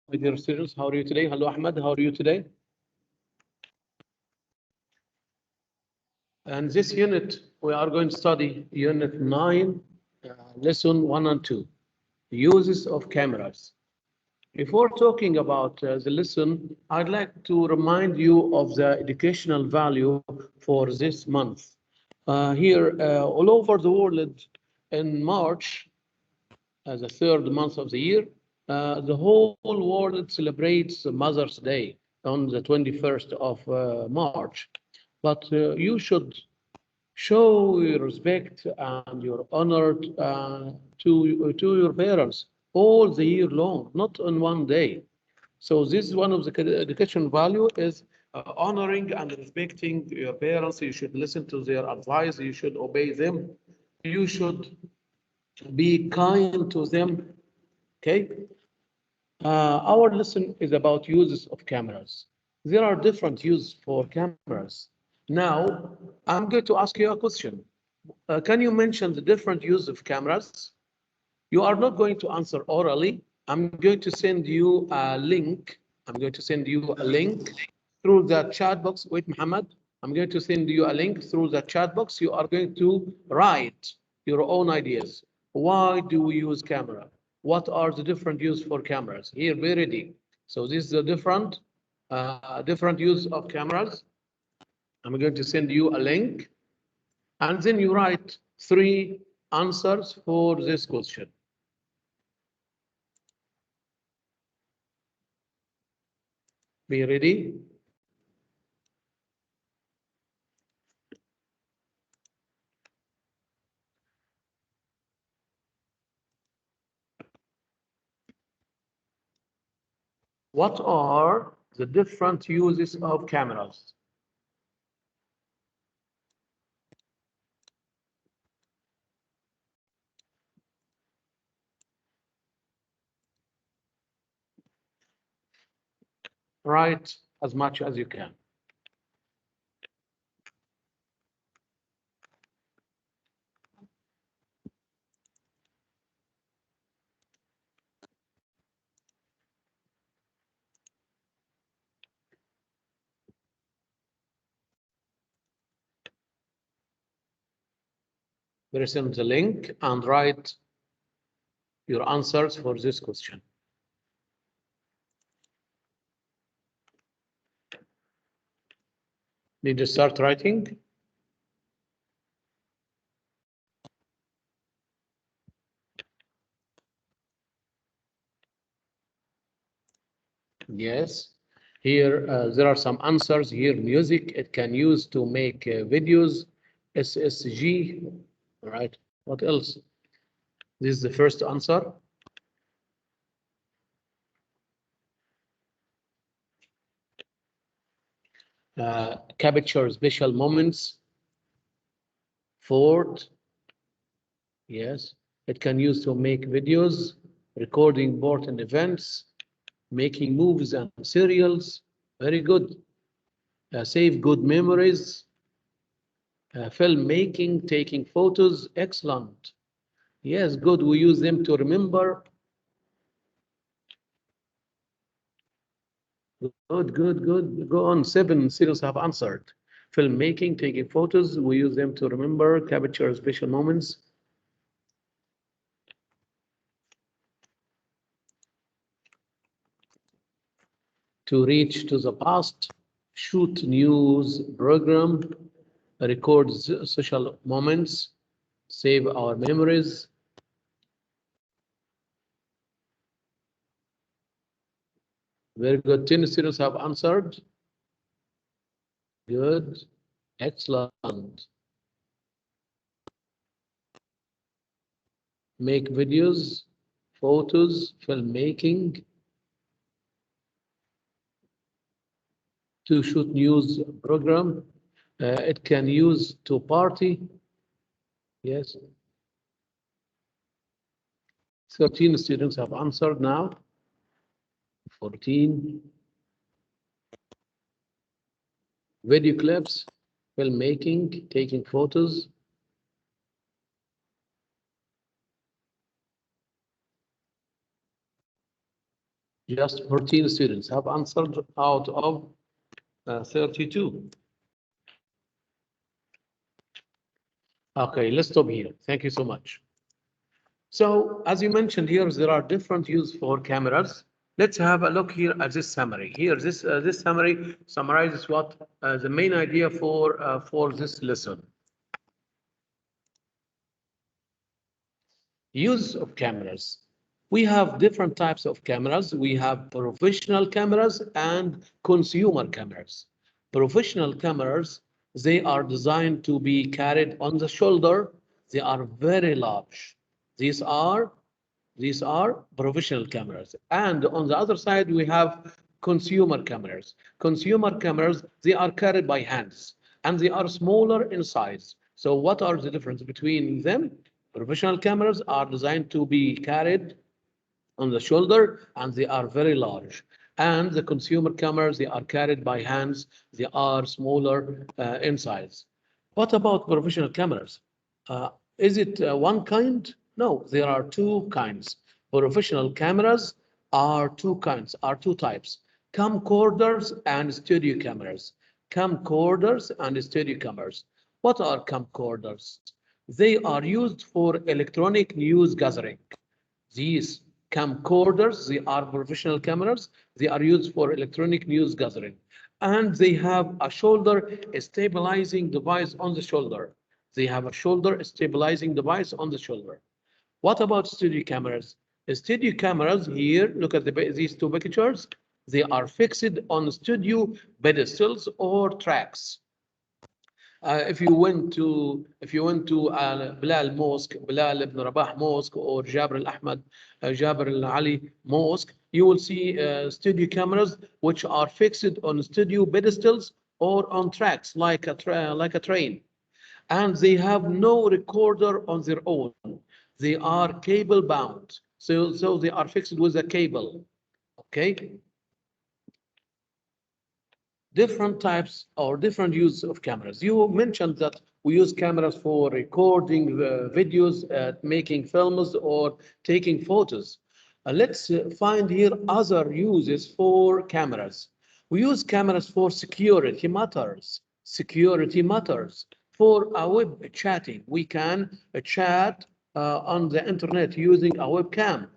My dear students, how are you today? Hello, Ahmed. How are you today? And this unit, we are going to study Unit 9, Lesson 1 and 2, Uses of Cameras. Before talking about the lesson, I'd like to remind you of the educational value for this month. Here, all over the world, in March, the third month of the year, the whole world celebrates Mother's Day on the 21st of March. But you should show your respect and your honor to your parents all the year long, not on one day. So this is one of the education value is honoring and respecting your parents. You should listen to their advice. You should obey them. You should be kind to them. Okay. Our lesson is about uses of cameras. There are different uses for cameras. Now, I'm going to ask you a question. Can you mention the different use of cameras? You are not going to answer orally. I'm going to send you a link. I'm going to send you a link through the chat box. Wait, Muhammad. I'm going to send you a link through the chat box. You are going to write your own ideas. Why do we use camera? What are the different use for cameras? Here, be ready. So this is a different use of cameras. I'm going to send you a link, and then you write 3 answers for this question. Be ready. What are the different uses of cameras? Write as much as you can. Press on the link and write your answers for this question. Did you start writing? Yes. Here, there are some answers. Here, music, it can use to make videos, SSG, all right. What else? This is the first answer. Capture special moments. Fourth, yes, it can use to make videos, recording important events, making movies and serials. Very good. Save good memories. Filmmaking, taking photos. Excellent. Yes, good. We use them to remember. Good, good, good. Go on. 7 students have answered. Filmmaking, taking photos. We use them to remember, capture special moments. To reach to the past, shoot news program, record social moments, save our memories. Very good. 10 students have answered. Good. Excellent. Make videos, photos, filmmaking. To shoot news program. It can use to party. Yes. 13 students have answered now. 14. Video clips, filmmaking, taking photos. Just 14 students have answered out of 32. Okay, let's stop here. Thank you so much. So, as you mentioned here, there are different uses for cameras. Let's have a look here at this summary. Here, this summary summarizes what the main idea for this lesson. Use of cameras. We have different types of cameras. We have professional cameras and consumer cameras. Professional cameras, they are designed to be carried on the shoulder. They are very large. These are professional cameras. And on the other side, we have consumer cameras. Consumer cameras, they are carried by hands and they are smaller in size. So what are the difference between them? Professional cameras are designed to be carried on the shoulder and they are very large. And the consumer cameras, they are carried by hands. They are smaller in size. What about professional cameras? Is it one kind? No, there are two kinds. Professional cameras are two kinds, are two types. Camcorders and studio cameras. Camcorders and studio cameras. What are camcorders? They are used for electronic news gathering. These camcorders, they are professional cameras. They are used for electronic news gathering. And they have a shoulder stabilizing device on the shoulder. They have a shoulder stabilizing device on the shoulder. What about studio cameras? Studio cameras here, look at these two pictures. They are fixed on studio pedestals or tracks. If you went to Bilal Mosque, Bilal ibn Rabah Mosque, or Jabr al-Ahmad, Jabr al-Ali Mosque, you will see studio cameras which are fixed on studio pedestals or on tracks like a train, and they have no recorder on their own. They are cable bound, so they are fixed with a cable. Okay. Different types or different use of cameras. You mentioned that we use cameras for recording videos, making films, or taking photos. Let's find here other uses for cameras. We use cameras for security matters. Security matters. For a web chatting, we can chat on the internet using a webcam.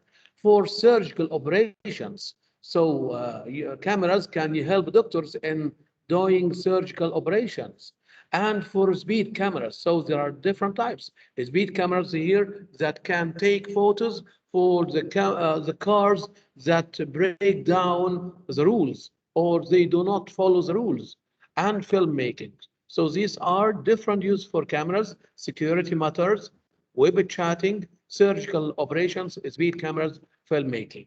For surgical operations, so cameras can help doctors in doing surgical operations. And for speed cameras, so there are different types. Speed cameras here that can take photos for the cars that break down the rules or they do not follow the rules, and filmmaking. So these are different use for cameras, security matters, web chatting, surgical operations, speed cameras, filmmaking.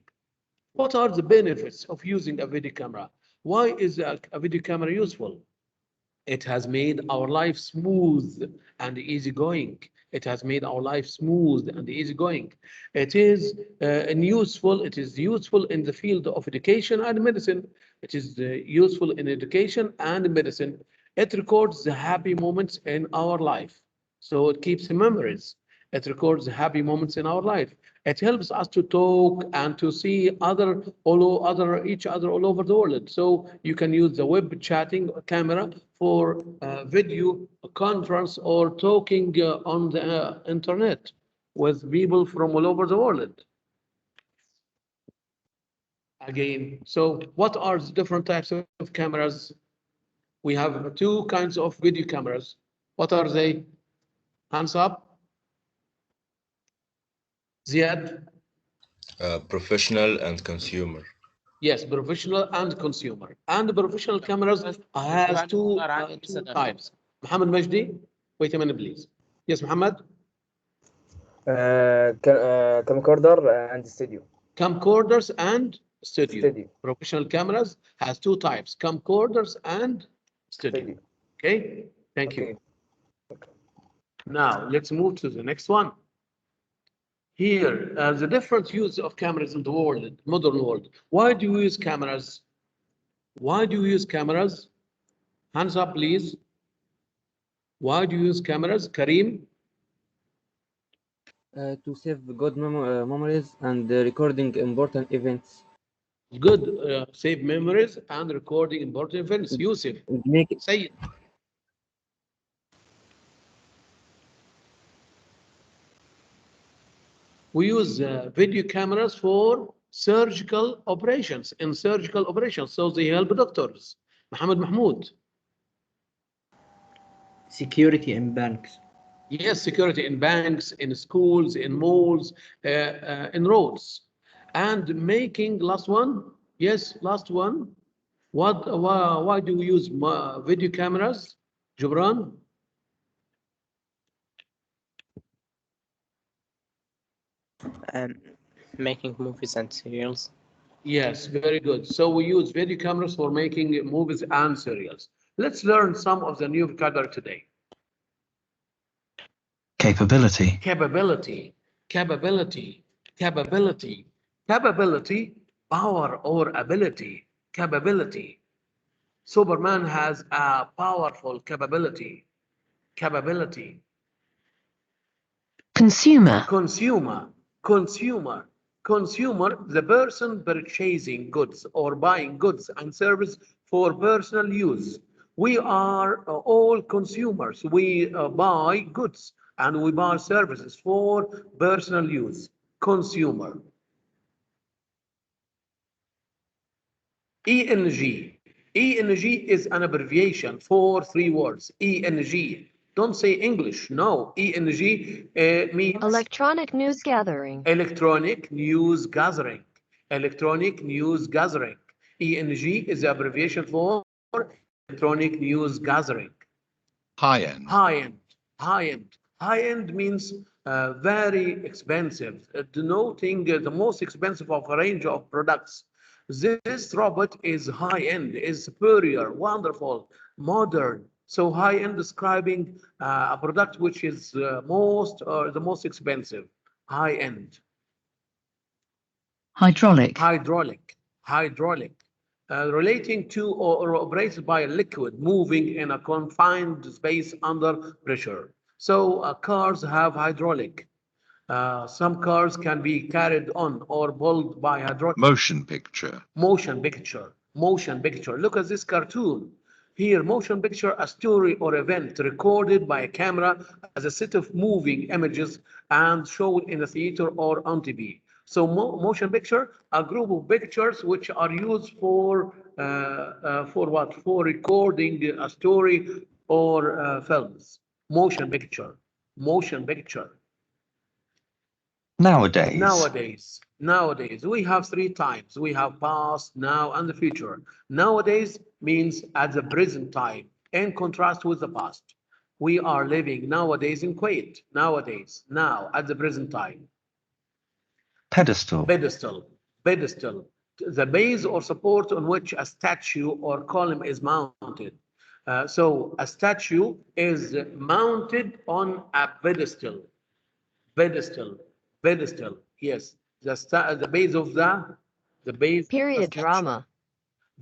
What are the benefits of using a video camera? Why is a video camera useful? It has made our life smooth and easygoing. It has made our life smooth and easygoing. It is useful. It is useful in the field of education and medicine. It is useful in education and medicine. It records the happy moments in our life. So it keeps memories. It records the happy moments in our life. It helps us to talk and to see each other all over the world. So you can use the web chatting camera for video conference or talking on the internet with people from all over the world. Again, so what are the different types of cameras? We have two kinds of video cameras. What are they? Hands up. Ziad? Professional and consumer. Yes, professional and consumer. And the professional cameras has two types. Mohammed Majdi, wait a minute, please. Yes, Mohammed? Camcorder and studio. Camcorders and studio. Professional cameras has two types, camcorders and studio. Okay, thank you. Now, let's move to the next one. Here, the different use of cameras in the world, modern world. Why do you use cameras? Why do you use cameras? Hands up, please. Why do you use cameras? Kareem? To save good memories and recording important events. Good. Save memories and recording important events. Yusuf, make it. say it. We use video cameras for surgical operations, so they help doctors. Mohammed Mahmoud. Security in banks. Yes, security in banks, in schools, in malls, in roads. And making, last one, yes, last one. Why do we use video cameras? Jubran? Making movies and serials. Yes, very good. So we use video cameras for making movies and serials. Let's learn some of the new vocabulary today. Capability. Capability, capability, capability, capability, power or ability, capability. Superman has a powerful capability, capability. Consumer. Consumer, consumer, consumer, the person purchasing goods or buying goods and service for personal use. We are all consumers. We buy goods and we buy services for personal use. Consumer. ENG. ENG is an abbreviation for 3 words. ENG. Don't say English. No. ENG means Electronic news gathering. electronic news gathering. Electronic news gathering. ENG is the abbreviation for electronic news gathering. High-end. High-end. High-end. High-end means very expensive, denoting the most expensive of a range of products. This robot is high-end, is superior, wonderful, modern. So high-end describing a product which is the most expensive. High-end. Hydraulic. Hydraulic. Hydraulic. Relating to or operated by a liquid moving in a confined space under pressure. So cars have hydraulic. Some cars can be carried on or pulled by hydraulic. Motion picture. Motion picture. Motion picture. Look at this cartoon. Here, motion picture, a story or event recorded by a camera as a set of moving images and shown in a theater or on TV. So motion picture, a group of pictures which are used for what? For recording a story or films. Motion picture. Motion picture. Nowadays. Nowadays, we have 3 times. We have past, now, and the future. Nowadays means at the present time, in contrast with the past. We are living nowadays in Kuwait. Nowadays, now, at the present time. Pedestal. Pedestal. Pedestal. The base or support on which a statue or column is mounted. So a statue is mounted on a pedestal. Pedestal. Pedestal. Yes. The base of the base. Period drama.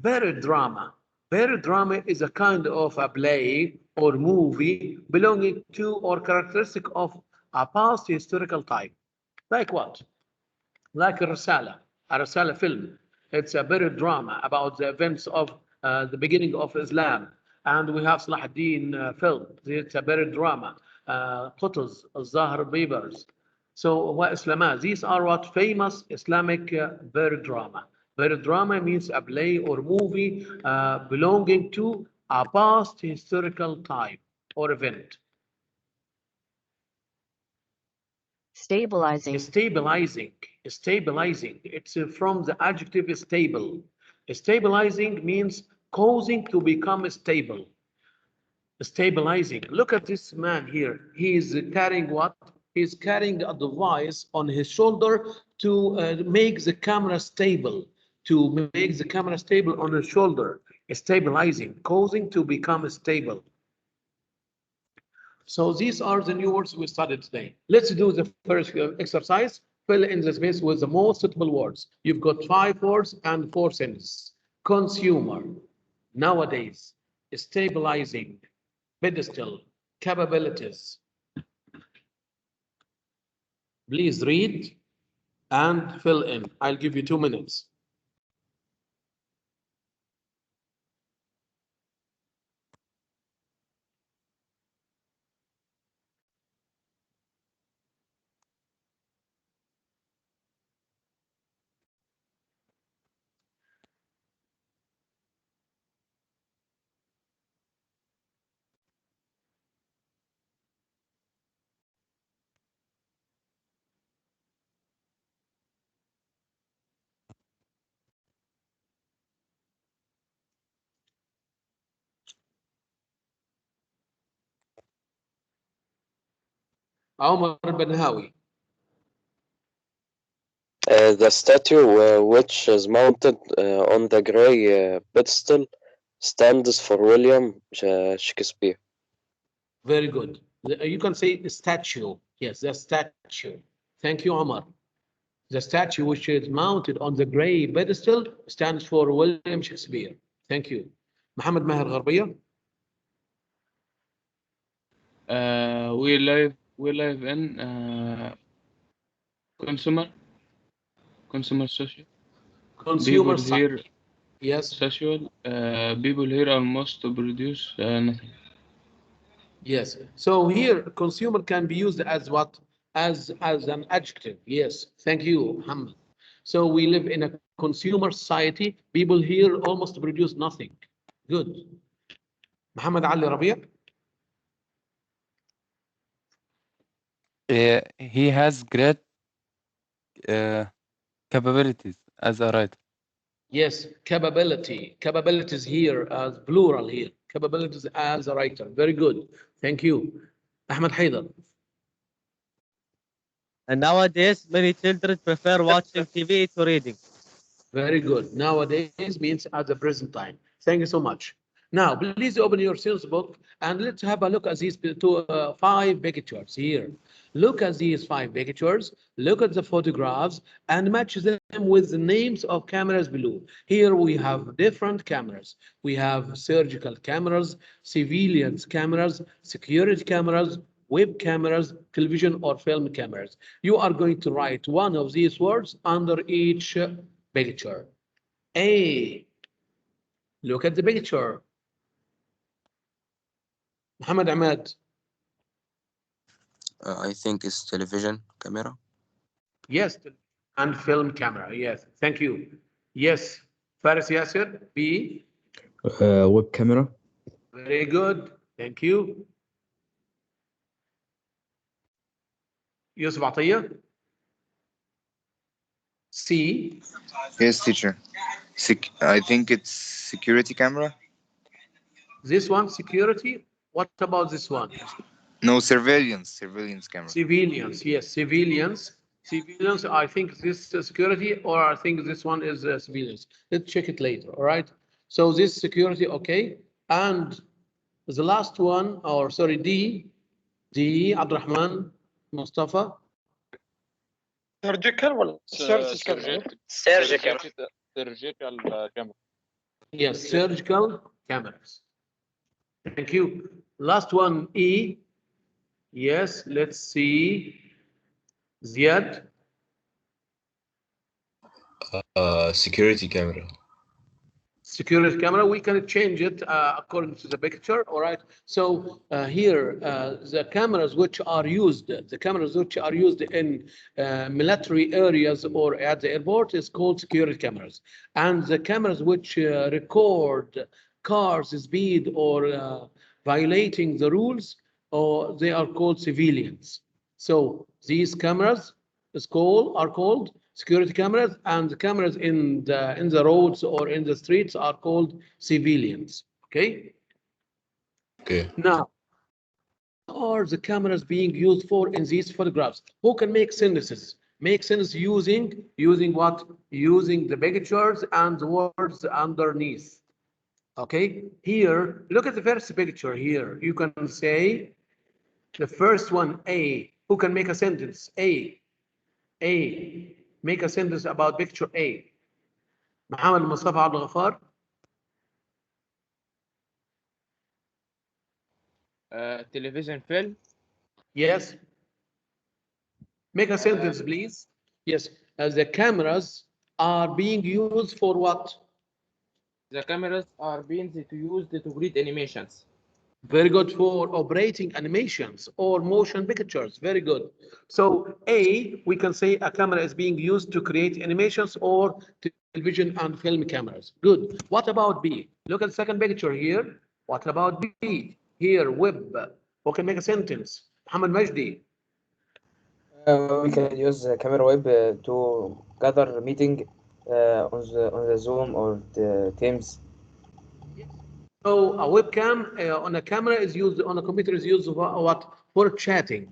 Period drama. Period drama is a kind of a play or movie belonging to or characteristic of a past historical time. Like what? Like a Risala film. It's a period drama about the events of the beginning of Islam. And we have Salah ad-Din film. It's a period drama. Qutuz, Al-Zahar Bibers. So what Islamah? These are what famous Islamic period drama. Period drama means a play or movie belonging to a past historical time or event. Stabilizing. Stabilizing. Stabilizing. It's from the adjective stable. Stabilizing means causing to become stable. Stabilizing. Look at this man here. He is carrying what? He's carrying a device on his shoulder to make the camera stable. To make the camera stable on his shoulder. Stabilizing. Causing to become stable. So these are the new words we studied today. Let's do the first exercise. Fill in the space with the most suitable words. You've got 5 words and 4 sentences. Consumer, nowadays, stabilizing, pedestal, capabilities. Please read and fill in. I'll give you 2 minutes. عمر البنهاوي. The statue which is mounted on the gray pedestal stands for William Shakespeare. Very good. You can say the statue. Yes, the statue. Thank you, Omar. The statue which is mounted on the gray pedestal stands for William Shakespeare. Thank you. محمد ماهر غربية. We live in consumer social. Consumer People here, yes. social. People here almost to produce nothing. Yes. So here, consumer can be used as what? As an adjective. Yes. Thank you, Muhammad. So we live in a consumer society. People here almost produce nothing. Good. Muhammad Ali Rabia. He has great capabilities as a writer. Yes, capability. Capabilities here as plural here. Capabilities as a writer. Very good. Thank you. Ahmed Haidar. And nowadays, many children prefer watching TV to reading. Very good. Nowadays means at the present time. Thank you so much. Now, please open your sales book and let's have a look at these 5 pictures here. Look at these 5 pictures, look at the photographs and match them with the names of cameras below. Here we have different cameras. We have surgical cameras, civilians cameras, security cameras, web cameras, television or film cameras. You are going to write one of these words under each picture. A. Look at the picture. Muhammad Ahmed. I think it's television camera. Yes, and film camera. Yes, thank you. Yes, Faris Yasser. B. Web camera. Very good. Thank you. Yusuf Atiyah. C. Yes, teacher. I think it's security camera. This one, security. What about this one? No, surveillance camera. Civilians, yes, civilians. Civilians, I think this security, or I think this one is civilians. Let's check it later, all right? So this security, okay. And the last one, or sorry, D, Abdurrahman, Mustafa. Surgical. Surgical camera. Yes, surgical cameras. Thank you. Last one, E. Yes, let's see. Ziad. Security camera. Security camera, we can change it according to the picture, all right? So here, the cameras which are used in military areas or at the airport is called security cameras. And the cameras which record cars speed or violating the rules, or they are called civilians. So these cameras are called security cameras, and the cameras in the roads or in the streets are called civilians. Okay. Okay. Now, what are the cameras being used for in these photographs? Who can make sentences? Make sense using what? Using the pictures and the words underneath. Okay. Here, look at the first picture here. You can say the first one, A. Who can make a sentence? A. Make a sentence about picture A. Muhammad Mustafa Abdul Ghaffar. Television film. Yes. Make a sentence, please. Yes. As the cameras are being used for what? The cameras are being used to create animations. Very good, for operating animations or motion pictures. Very good. So A, we can say a camera is being used to create animations or television and film cameras. Good. What about B? Look at the second picture here. What about B? Here, web. Who can make a sentence? Muhammad Majdi. We can use camera web to gather meeting on the Zoom or the Teams. So a webcam on a camera is used, on a computer is used for what? For chatting.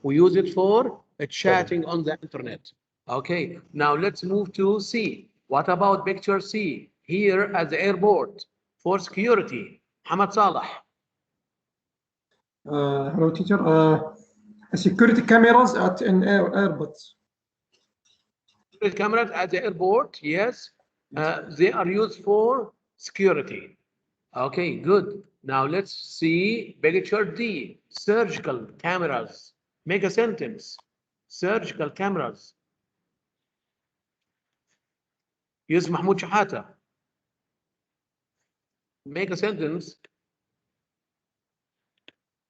We use it for chatting on the internet. Okay, now let's move to C. What about picture C? Here at the airport for security. Hamad Salah. Hello, teacher. Security cameras at an airport. Security cameras at the airport, yes. They are used for security. Okay, good. Now let's see picture D. Surgical cameras. Make a sentence. Surgical cameras. Use Mahmoud Shahata. Make a sentence.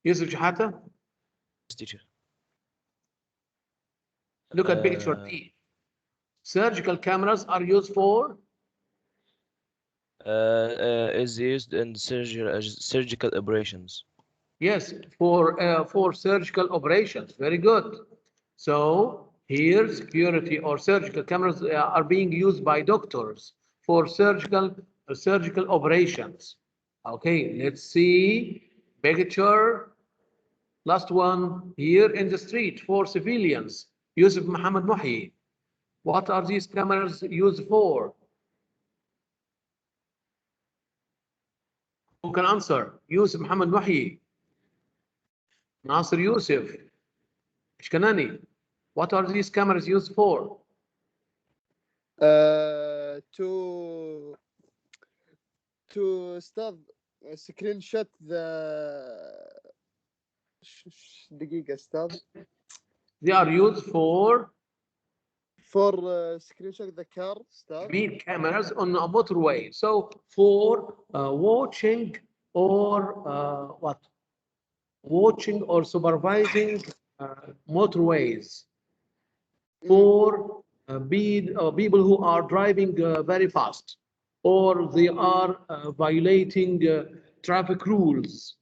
Yusuf Shahata. Teacher. Look at picture D. Surgical cameras are used for? Is used in surgical operations. Yes, for surgical operations. Very good. So here, security or surgical cameras are being used by doctors for surgical operations. Okay, let's see picture. Last one here in the street for civilians. Yusuf Muhammad Muhi. What are these cameras used for? Who can answer? Yusuf Muhammad Muhi. Nasir Yusuf. Ishkanani. What are these cameras used for? To stop screenshot the دقيقة stop. They are used for screenshot the car stop. Speed cameras on a motorway. So for watching or what? Watching or supervising motorways. For people who are driving very fast, or they are violating traffic rules.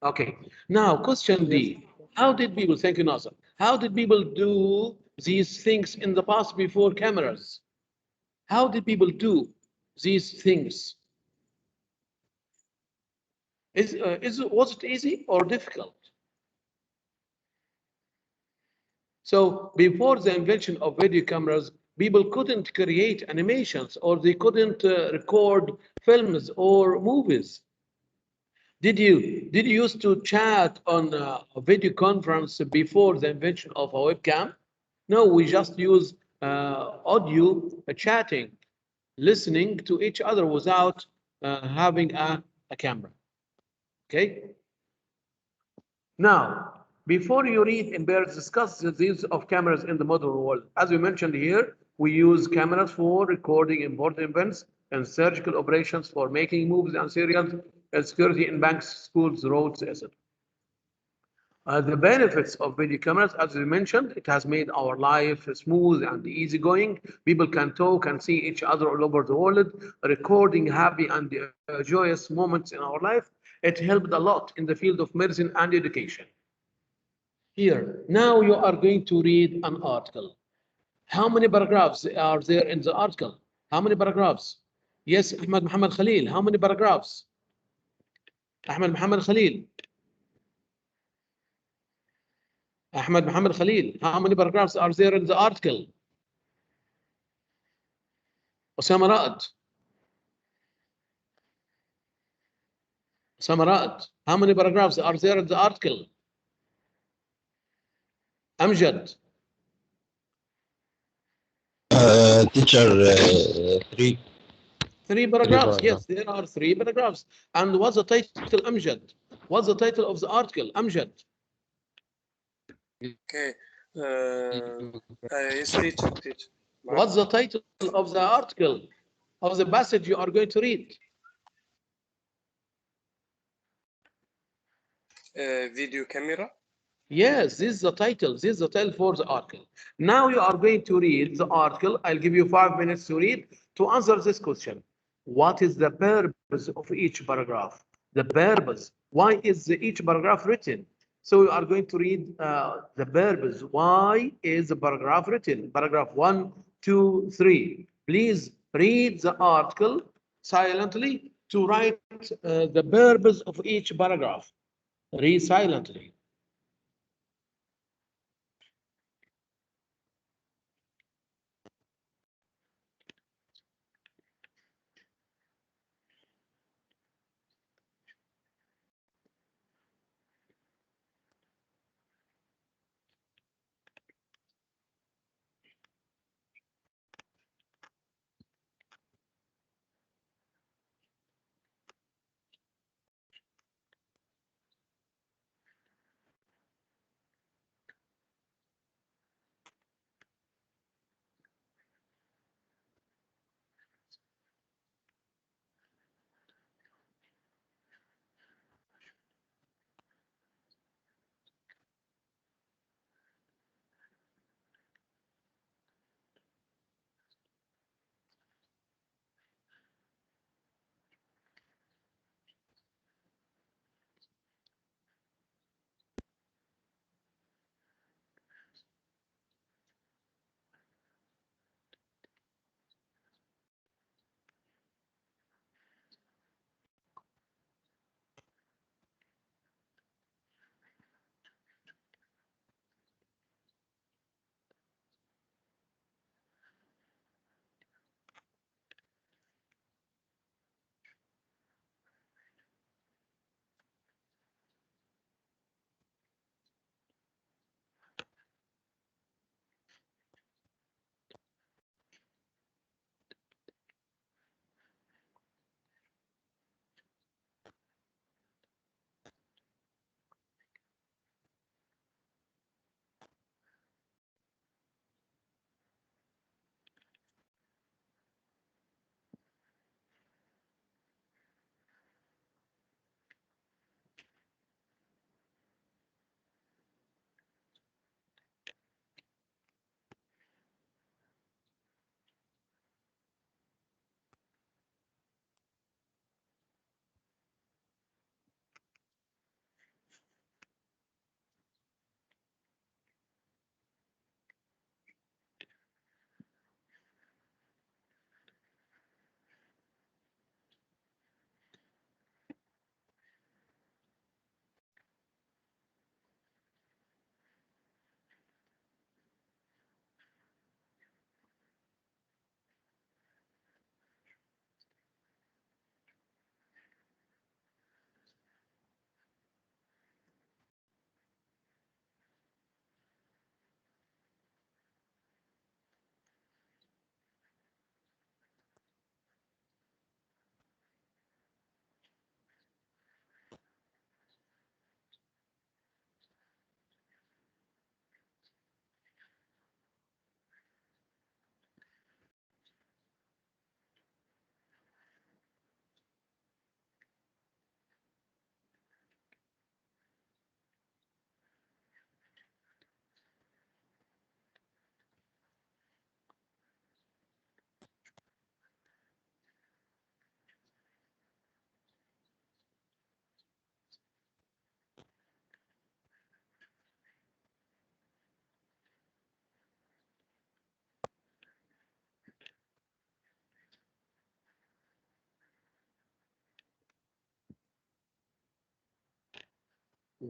Okay. Now, question D. How did people, thank you, Nasser. How did people do these things in the past before cameras? How did people do these things? Was it easy or difficult? So before the invention of video cameras, people couldn't create animations or they couldn't record films or movies. Did you used to chat on a video conference before the invention of a webcam? No, we just use audio chatting, listening to each other without having a camera. Okay. Now, before you read and discuss the use of cameras in the modern world. As we mentioned here, we use cameras for recording important events and surgical operations for making movies and serials and security in banks, schools, roads, etc. The benefits of video cameras, as we mentioned, it has made our life smooth and easygoing. People can talk and see each other all over the world, recording happy and joyous moments in our life. It helped a lot in the field of medicine and education. Here, now you are going to read an article. How many paragraphs are there in the article? How many paragraphs? Yes, Ahmed Muhammad Khalil. How many paragraphs? Ahmed Muhammad Khalil. Ahmed Muhammad Khalil. How many paragraphs are there in the article? Osama Ra'ad. Osama Ra'ad. How many paragraphs are there in the article? Amjad. Teacher, 3. 3 paragraphs. Yes, there are 3 paragraphs. And what's the title, Amjad? What's the title of the article, Amjad? Okay. Yes, teacher. What's the title of the article, of the passage you are going to read? Video camera. Yes, this is the title. This is the title for the article. Now you are going to read the article. I'll give you 5 minutes to read to answer this question. What is the purpose of each paragraph? The purpose. Why is each paragraph written? So you are going to read the purpose. Why is the paragraph written? Paragraph 1, 2, 3. Please read the article silently to write the purpose of each paragraph. Read silently.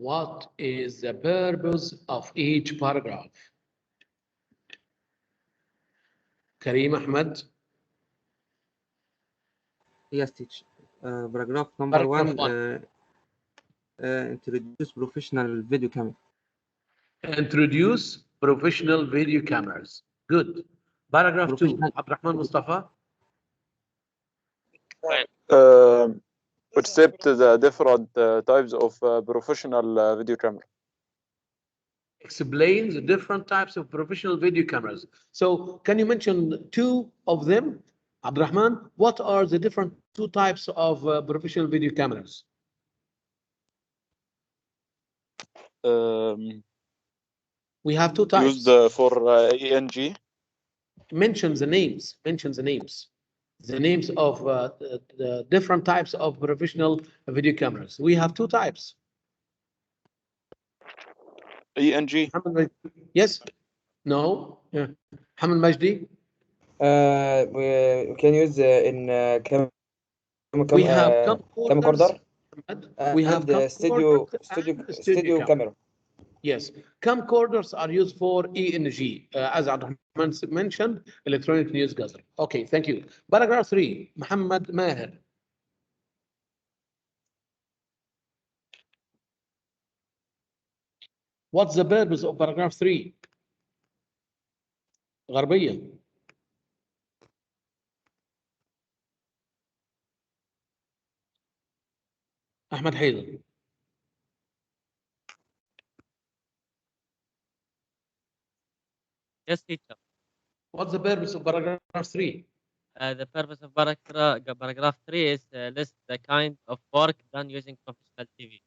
what is the purpose of each paragraph? Kareem Ahmed. Yes, teacher. Paragraph number Paragraph one. Introduce professional video camera. Introduce professional video cameras. Good. Paragraph 2, Abdurrahman Mustafa. Accept the different types of professional video camera. Explains the different types of professional video cameras. So can you mention 2 of them? Abdurrahman, what are the different 2 types of professional video cameras? We have 2 types. Used for ENG. Mention the names. Mention the names. The names of the different types of professional video cameras. We have 2 types. ENG. Yes. No. Yeah. Hamid Majdi. We can use in we have camcorder. We have studio camera. Yes, camcorders are used for ENG, as Abdurrahman mentioned, electronic news gathering. Okay, thank you. Paragraph 3, Muhammad Maher. What's the purpose of paragraph 3? غربية. أحمد حيدر. Yes, teacher. What's the purpose of paragraph 3? The purpose of paragraph 3 is list the kind of work done using professional TV.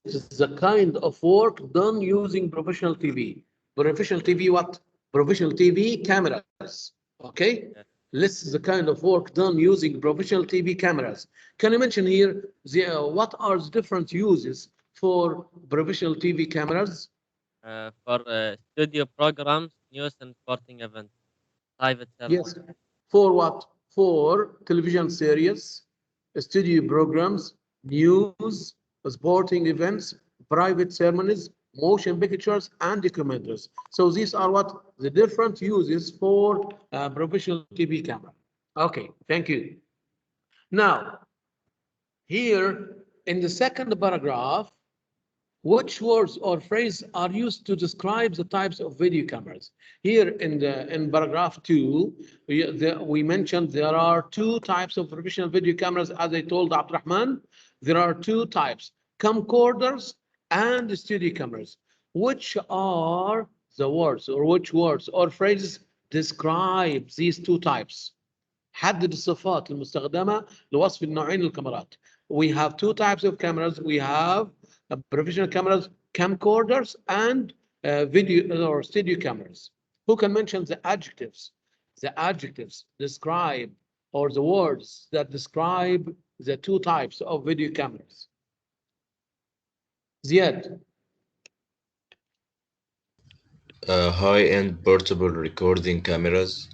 It's the kind of work done using professional TV. Professional TV what? Professional TV cameras. Okay? Yeah. List the kind of work done using professional TV cameras. Can you mention here what are the different uses for professional TV cameras? For studio programs, news and sporting events. Private service. Yes. For what? For television series, studio programs, news, sporting events, private ceremonies, motion pictures, and documentaries. So these are what the different uses for professional TV camera. Okay, thank you. Now, here in the second paragraph, which words or phrases are used to describe the types of video cameras? Here in paragraph 2, we mentioned there are 2 types of professional video cameras, as I told Abdurrahman. There are 2 types, camcorders and studio cameras. Which are the words or phrases describe these 2 types? حدد الصفات المستخدمة لوصف النوعين الكاميرات. We have 2 types of cameras. We have professional cameras, camcorders, and video or studio cameras. Who can mention the adjectives? The adjectives describe, or the words that describe the 2 types of video cameras. Ziad. High-end portable recording cameras.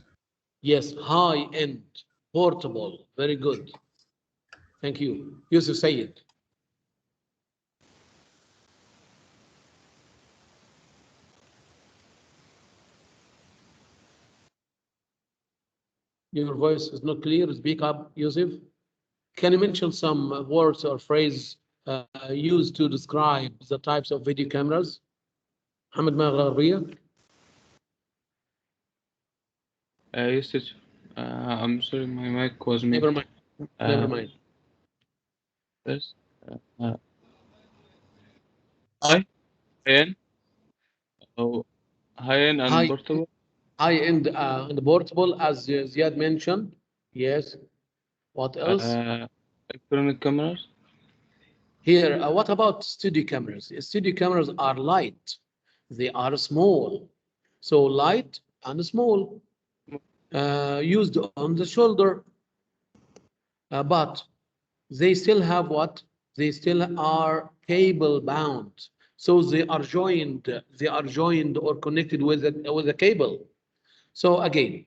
Yes, high-end portable. Very good. Thank you. Yusuf Sayyid. Your voice is not clear. Speak up, Yusuf. Can you mention some words or phrases used to describe the types of video cameras? Hamid Magharbiya. Yes, teacher. I'm sorry, my mic was Never mind. Never mind. Yes. High-end. Oh, high-end and portable. High-end and portable, as Ziad mentioned. Yes. What else? Electronic cameras. Here, what about studio cameras? Studio cameras are light. They are small. So light and small. Used on the shoulder. But they still have what? They still are cable bound. So they are joined or connected with a cable. So again,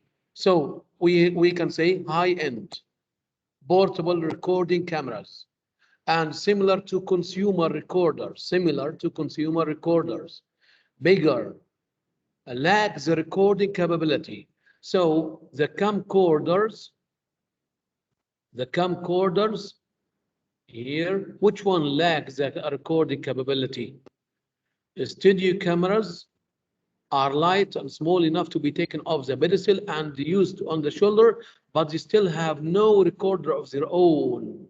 we can say high-end portable recording cameras. and similar to consumer recorders, bigger, lacks the recording capability. So the camcorders here, which one lacks the recording capability? The studio cameras are light and small enough to be taken off the pedestal and used on the shoulder, but they still have no recorder of their own.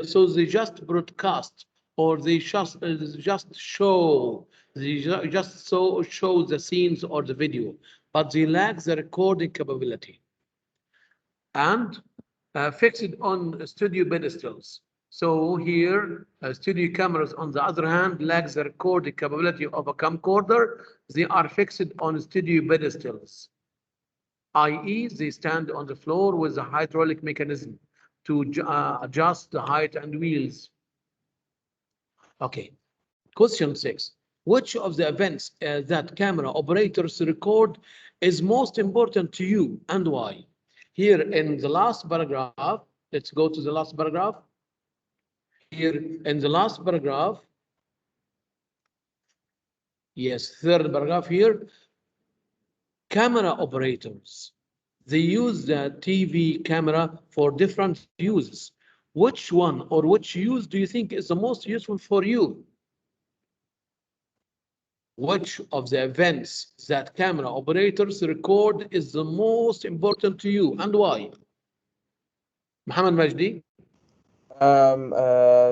So they just broadcast, or they just show, show the scenes or the video, but they lack the recording capability. And fixed on studio pedestals. So here, studio cameras, on the other hand, lack the recording capability of a camcorder. They are fixed on studio pedestals, i.e. they stand on the floor with a hydraulic mechanism to adjust the height and wheels. Okay, question 6. Which of the events that camera operators record is most important to you and why? Here in the last paragraph, let's go to the last paragraph. Here in the last paragraph, yes, third paragraph here, camera operators, they use the TV camera for different uses. Which one or which use do you think is the most useful for you? Which of the events that camera operators record is the most important to you and why? Muhammad Majdi?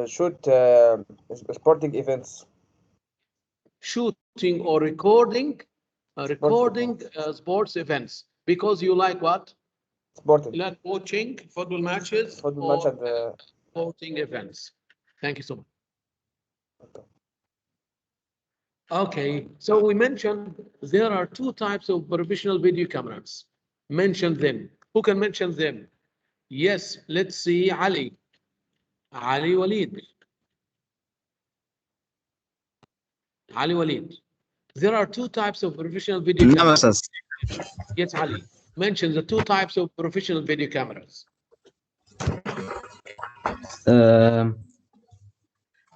Shoot sporting events. Shooting or recording? Recording sports events. Because you like what? Sporting. You like watching football matches or sporting events. Thank you so much. Okay, so we mentioned there are two types of professional video cameras. Mention them. Who can mention them? Yes, let's see Ali. Ali Walid. Ali Walid. There are two types of professional video cameras. Yes, Ali. Mention the two types of professional video cameras.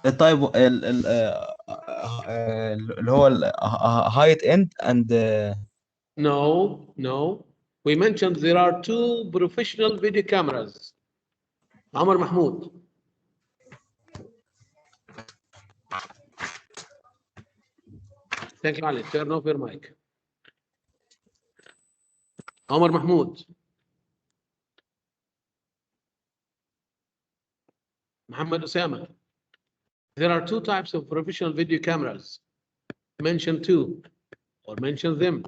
التايب اللي هو height end and No. We mentioned there are two professional video cameras. Omar Mahmoud. Thank you, Ali. Turn off your mic. Omar Mahmoud. Muhammad Osama. There are two types of professional video cameras. Mention two or mention them.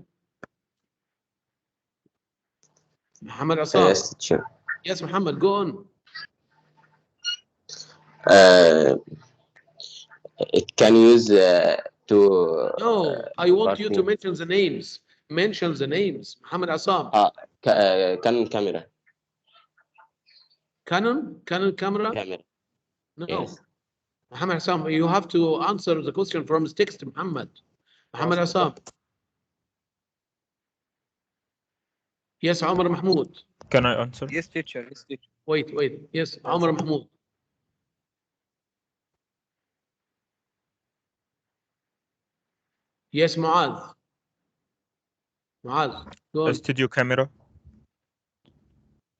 Muhammad Asam. Yes, teacher. Yes, Muhammad, go on. It can use to. No, I want you to mention the names. Mention the names. Muhammad Asam. Canon camera. Canon camera? Camera. No. Yes. Muhammad Asam, you have to answer the question from his text, Muhammad. Muhammad Asam. Yes, Omar Mahmoud. Can I answer? Yes, teacher. Yes, teacher. Wait. Yes, Omar Mahmoud. Yes, Muaz. Go on. Studio camera.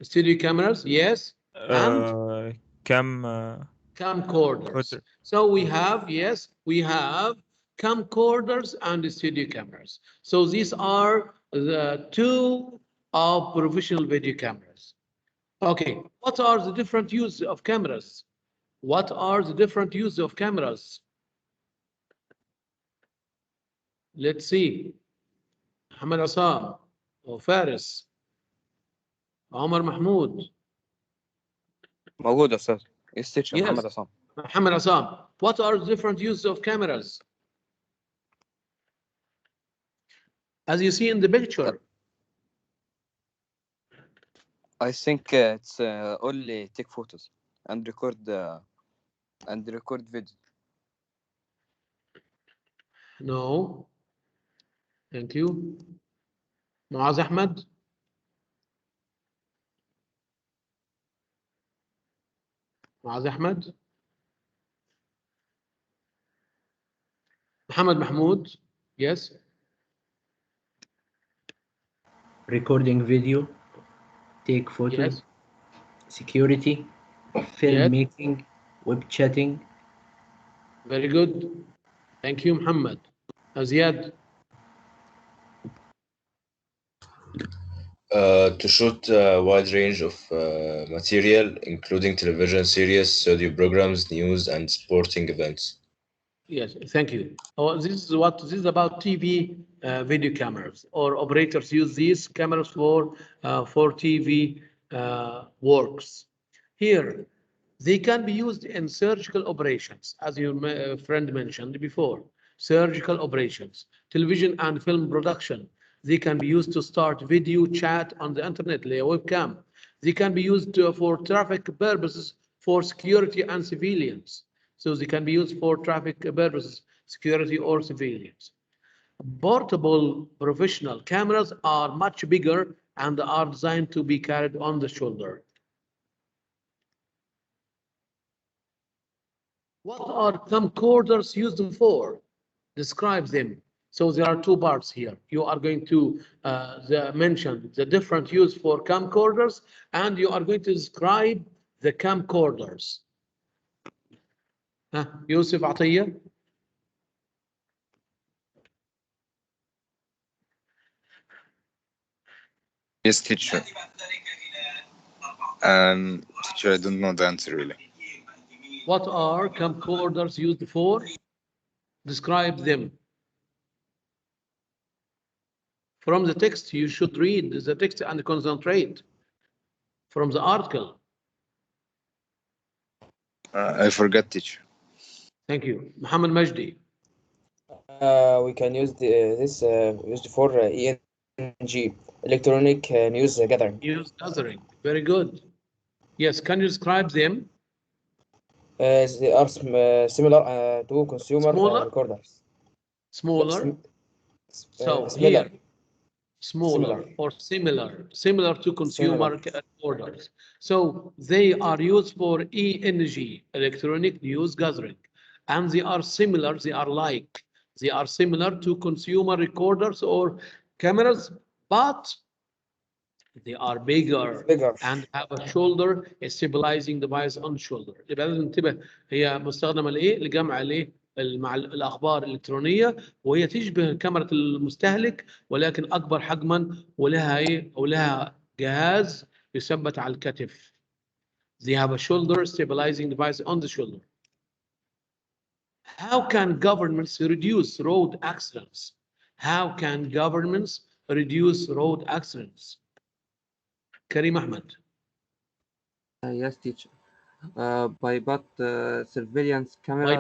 Studio cameras, yes. And camcorders. So we have camcorders and studio cameras. So these are the two of professional video cameras. Okay, what are the different uses of cameras? What are the different uses of cameras? Let's see. Muhammad Asam or Faris. Omar Mahmoud. موجود أستاذ. Yes, teacher. Yes. محمد عصام. Muhammad Asam. What are the different uses of cameras? As you see in the picture. I think it's only take photos and record video. No. Thank you. Muaz Ahmed. Muaz Ahmed. Muhammad Mahmoud, yes. Recording video, take photos, Yes. security, filmmaking, web chatting. Very good. Thank you, Muhammad. Ziad. To shoot a wide range of material, including television series, studio programs, news, and sporting events. Yes, thank you. Oh, this is about TV video cameras, or operators use these cameras for TV works. Here, they can be used in surgical operations, as your friend mentioned before. Surgical operations, television and film production. They can be used to start video chat on the internet, like a webcam. They can be used for traffic purposes, for security and civilians. So they can be used for traffic purposes, security or civilians. Portable professional cameras are much bigger and are designed to be carried on the shoulder. What are camcorders used for? Describe them. So there are two parts here. You are going to mention the different use for camcorders, and you are going to describe the camcorders. Yusuf Atiyah. Yes, teacher. Teacher, I don't know the answer really. What are camcorders used for? Describe them. From the text, you should read the text and concentrate from the article. I forgot, teacher. Thank you. Muhammad Majdi. We can use this used for ENG, electronic news gathering. News gathering. Very good. Yes, can you describe them? They are similar to consumer recorders. Smaller. So similar. here, smaller or similar to consumer recorders. So they are used for ENG, electronic news gathering, and they are similar. They are similar to consumer recorders or cameras, but they are bigger and have a shoulder, a stabilizing device on the shoulder. يبقى لازم ننتبه هي مستخدمه لايه؟ لجمع الايه؟ مع الاخبار الالكترونيه، وهي تشبه كاميرا المستهلك ولكن اكبر حجما، ولها ايه؟ ولها جهاز يثبت على الكتف. They have a shoulder stabilizing device on the shoulder. How can governments reduce road accidents? How can governments reduce road accidents? Karim Ahmed. Yes, teacher. By surveillance camera.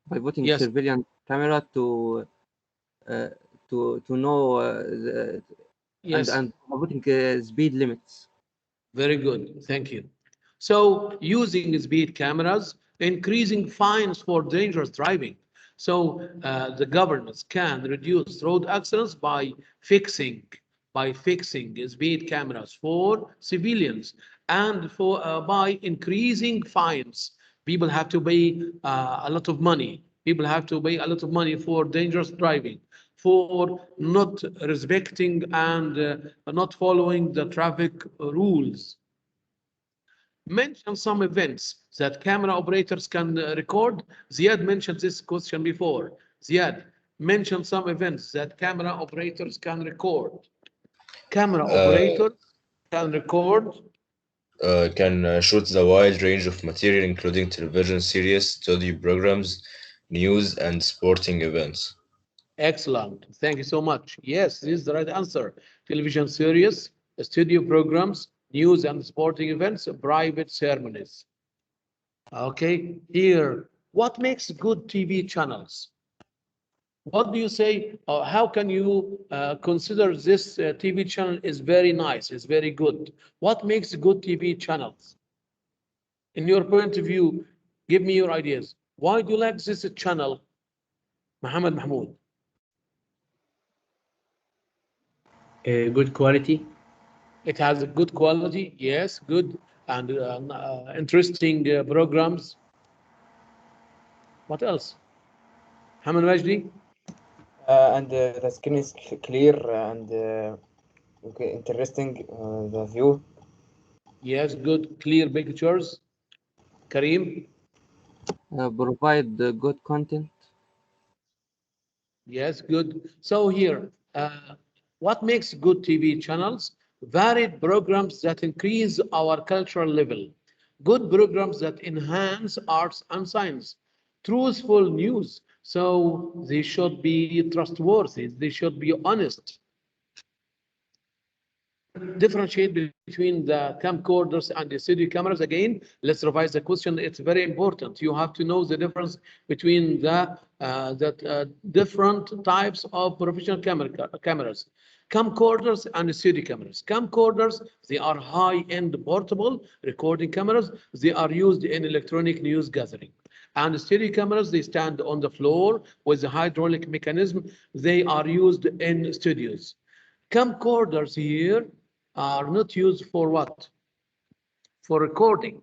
By putting yes. surveillance camera to know yes. and putting speed limits. Very good. Thank you. So using speed cameras, increasing fines for dangerous driving. So the governments can reduce road accidents by fixing speed cameras for civilians and by increasing fines. People have to pay a lot of money. People have to pay a lot of money for dangerous driving, for not respecting and not following the traffic rules. Mention some events that camera operators can record. Ziad mentioned this question before. Ziad, mention some events that camera operators can record. Camera operators can record. Can shoot the wide range of material, including television series, studio programs, news, and sporting events. Excellent. Thank you so much. Yes, this is the right answer. Television series, studio programs, news and sporting events, private ceremonies. Okay, here, what makes good TV channels? What do you say? How can you consider this TV channel is very nice, is very good? What makes good TV channels? In your point of view, give me your ideas. Why do you like this channel, Muhammad Mahmoud? Good quality. It has a good quality, yes, good and interesting programs. What else? Hamad Majdi? And the screen is clear and okay, interesting. The view. Yes, good, clear pictures. Kareem? Provide good content. Yes, good. So here, what makes good TV channels? Varied programs that increase our cultural level. Good programs that enhance arts and science. Truthful news. So they should be trustworthy. They should be honest. Differentiate between the camcorders and the studio cameras. Again, let's revise the question. It's very important. You have to know the difference between the different types of professional cameras. Camcorders and studio cameras. Camcorders, they are high-end portable recording cameras. They are used in electronic news gathering. And studio cameras, they stand on the floor with a hydraulic mechanism. They are used in studios. Camcorders here are not used for what? For recording.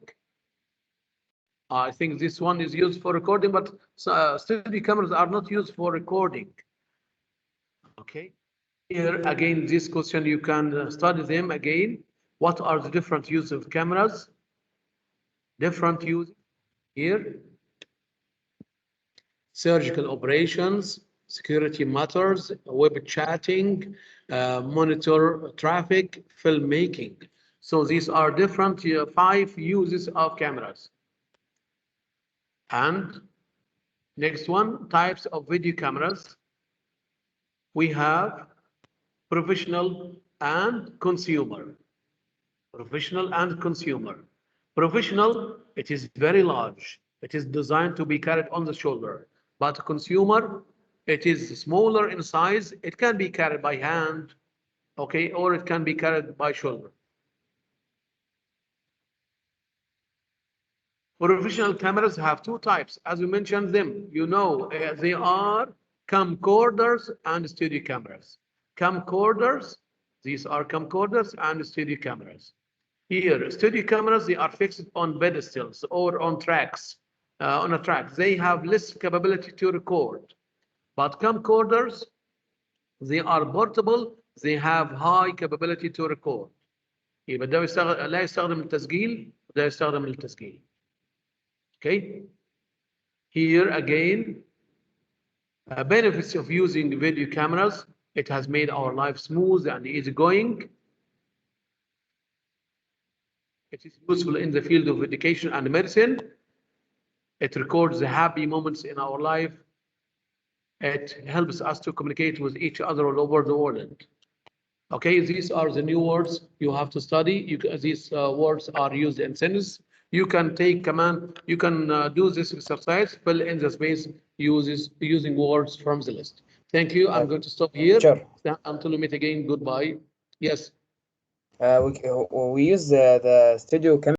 I think this one is used for recording, but studio cameras are not used for recording. Okay. Here again, this question, you can study them again. What are the different uses of cameras? Different use here. Surgical operations, security matters, web chatting, monitor traffic, filmmaking. So these are different 5 uses of cameras. And next one, types of video cameras. We have professional and consumer. Professional and consumer. Professional, it is very large. It is designed to be carried on the shoulder. But consumer, it is smaller in size. It can be carried by hand, okay, or it can be carried by shoulder. Professional cameras have 2 types. As we mentioned them, you know, they are camcorders and studio cameras. Camcorders, these are camcorders and studio cameras. Here, studio cameras, they are fixed on pedestals or on tracks, on a track. They have less capability to record. But camcorders, they are portable, they have high capability to record. يبقى ده لا يستخدم التسجيل وده يستخدم للتسجيل. Okay. Here again, benefits of using video cameras. It has made our life smooth and easygoing. It is useful in the field of education and medicine. It records the happy moments in our life. It helps us to communicate with each other all over the world. Okay, these are the new words you have to study. These words are used in sentences. You can take command, you can do this exercise, fill in the space using words from the list. Thank you. I'm going to stop here. Sure. Until we meet again, goodbye. Yes. We use the studio camera.